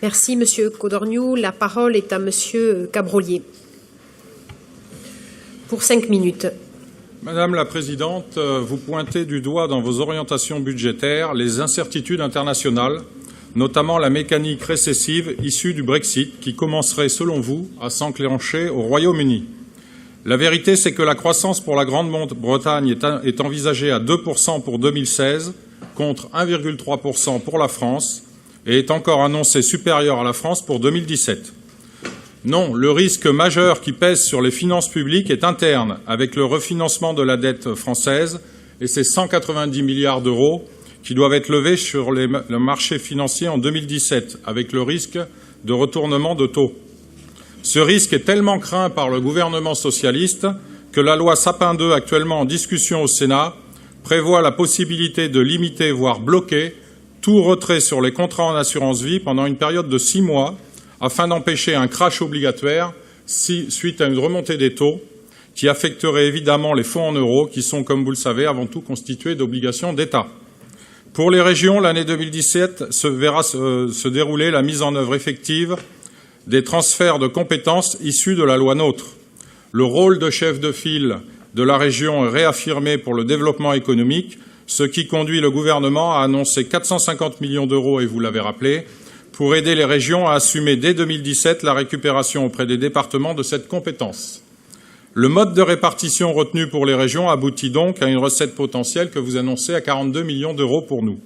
Merci, Monsieur Codorniou. La parole est à Monsieur Cabrolier. Pour 5 minutes. Madame la Présidente, vous pointez du doigt dans vos orientations budgétaires les incertitudes internationales, notamment la mécanique récessive issue du Brexit, qui commencerait, selon vous, à s'enclencher au Royaume-Uni. La vérité, c'est que la croissance pour la Grande-Bretagne est envisagée à 2% pour 2016, contre 1,3% pour la France, et est encore annoncée supérieure à la France pour 2017. Non, le risque majeur qui pèse sur les finances publiques est interne, avec le refinancement de la dette française et ses 190 milliards d'euros qui doivent être levés sur le marché financier en 2017, avec le risque de retournement de taux. Ce risque est tellement craint par le gouvernement socialiste que la loi Sapin 2, actuellement en discussion au Sénat, prévoit la possibilité de limiter, voire bloquer, tout retrait sur les contrats en assurance vie pendant une période de 6 mois, afin d'empêcher un crash obligatoire suite à une remontée des taux qui affecterait évidemment les fonds en euros qui sont, comme vous le savez, avant tout constitués d'obligations d'État. Pour les régions, l'année 2017 se verra se dérouler la mise en œuvre effective des transferts de compétences issus de la loi NOTRe. Le rôle de chef de file de la région est réaffirmé pour le développement économique, ce qui conduit le gouvernement à annoncer 450 millions d'euros, et vous l'avez rappelé, pour aider les régions à assumer dès 2017 la récupération auprès des départements de cette compétence. Le mode de répartition retenu pour les régions aboutit donc à une recette potentielle que vous annoncez à 42 millions d'euros pour nous.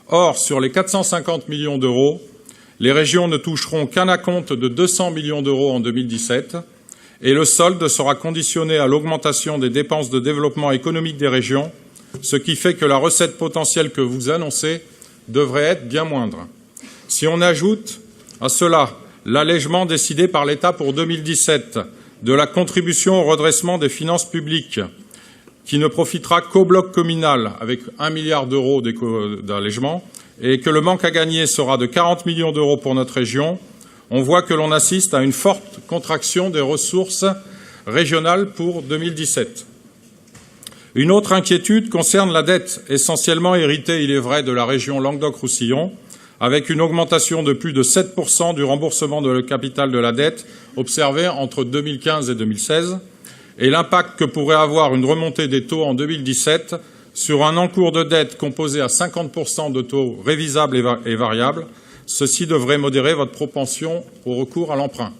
Or, sur les 450 millions d'euros, les régions ne toucheront qu'un acompte de 200 millions d'euros en 2017 et le solde sera conditionné à l'augmentation des dépenses de développement économique des régions, ce qui fait que la recette potentielle que vous annoncez devrait être bien moindre. Si on ajoute à cela l'allègement décidé par l'État pour 2017 de la contribution au redressement des finances publiques, qui ne profitera qu'au bloc communal avec 1 milliard d'euros d'allègement, et que le manque à gagner sera de 40 millions d'euros pour notre région, on voit que l'on assiste à une forte contraction des ressources régionales pour 2017. Une autre inquiétude concerne la dette, essentiellement héritée, il est vrai, de la région Languedoc-Roussillon, avec une augmentation de plus de 7% du remboursement de le capital de la dette observé entre 2015 et 2016, et l'impact que pourrait avoir une remontée des taux en 2017 sur un encours de dette composé à 50% de taux révisables et variables. Ceci devrait modérer votre propension au recours à l'emprunt.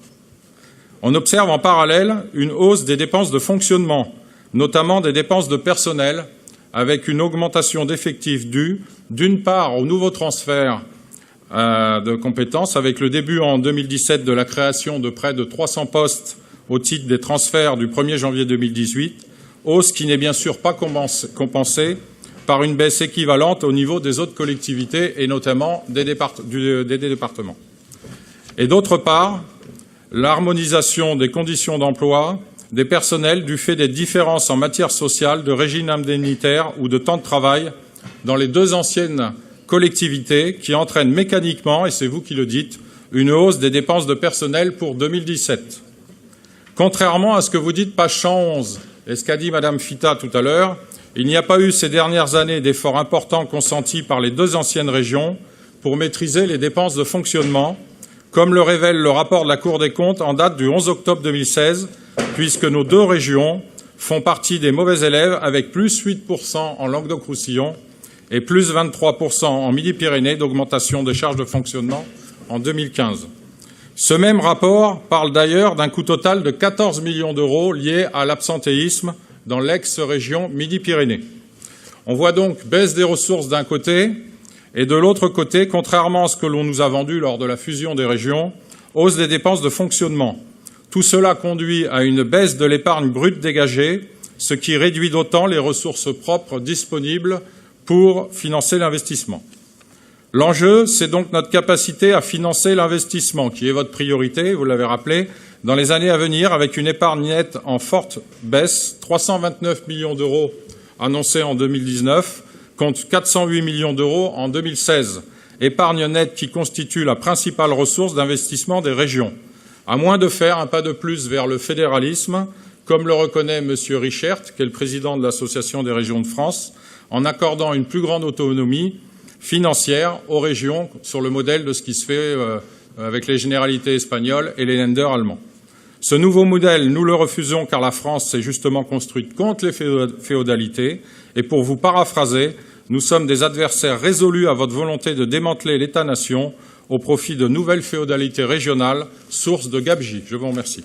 On observe en parallèle une hausse des dépenses de fonctionnement, notamment des dépenses de personnel, avec une augmentation d'effectifs due, d'une part, au nouveau transfert de compétences, avec le début en 2017 de la création de près de 300 postes au titre des transferts du 1er janvier 2018, hausse qui n'est bien sûr pas compensée par une baisse équivalente au niveau des autres collectivités et notamment des départements. Et d'autre part, l'harmonisation des conditions d'emploi des personnels du fait des différences en matière sociale, de régime indemnitaire ou de temps de travail dans les deux anciennes collectivités qui entraînent mécaniquement, et c'est vous qui le dites, une hausse des dépenses de personnel pour 2017. Contrairement à ce que vous dites, page 111, et ce qu'a dit Mme Fita tout à l'heure, il n'y a pas eu ces dernières années d'efforts importants consentis par les deux anciennes régions pour maîtriser les dépenses de fonctionnement, comme le révèle le rapport de la Cour des comptes en date du 11 octobre 2016, puisque nos deux régions font partie des mauvais élèves avec plus 8% en Languedoc-Roussillon et plus 23% en Midi-Pyrénées d'augmentation des charges de fonctionnement en 2015. Ce même rapport parle d'ailleurs d'un coût total de 14 millions d'euros lié à l'absentéisme dans l'ex-région Midi-Pyrénées. On voit donc baisse des ressources d'un côté et de l'autre côté, contrairement à ce que l'on nous a vendu lors de la fusion des régions, hausse des dépenses de fonctionnement. Tout cela conduit à une baisse de l'épargne brute dégagée, ce qui réduit d'autant les ressources propres disponibles pour financer l'investissement. L'enjeu, c'est donc notre capacité à financer l'investissement, qui est votre priorité, vous l'avez rappelé, dans les années à venir, avec une épargne nette en forte baisse, 329 millions d'euros annoncés en 2019, contre 408 millions d'euros en 2016. Épargne nette qui constitue la principale ressource d'investissement des régions. À moins de faire un pas de plus vers le fédéralisme, comme le reconnaît M. Richert, qui est le président de l'Association des régions de France, en accordant une plus grande autonomie financière aux régions sur le modèle de ce qui se fait avec les généralités espagnoles et les Länder allemands. Ce nouveau modèle, nous le refusons car la France s'est justement construite contre les féodalités. Et pour vous paraphraser, nous sommes des adversaires résolus à votre volonté de démanteler l'État-nation au profit de nouvelles féodalités régionales, source de gabegie. Je vous remercie.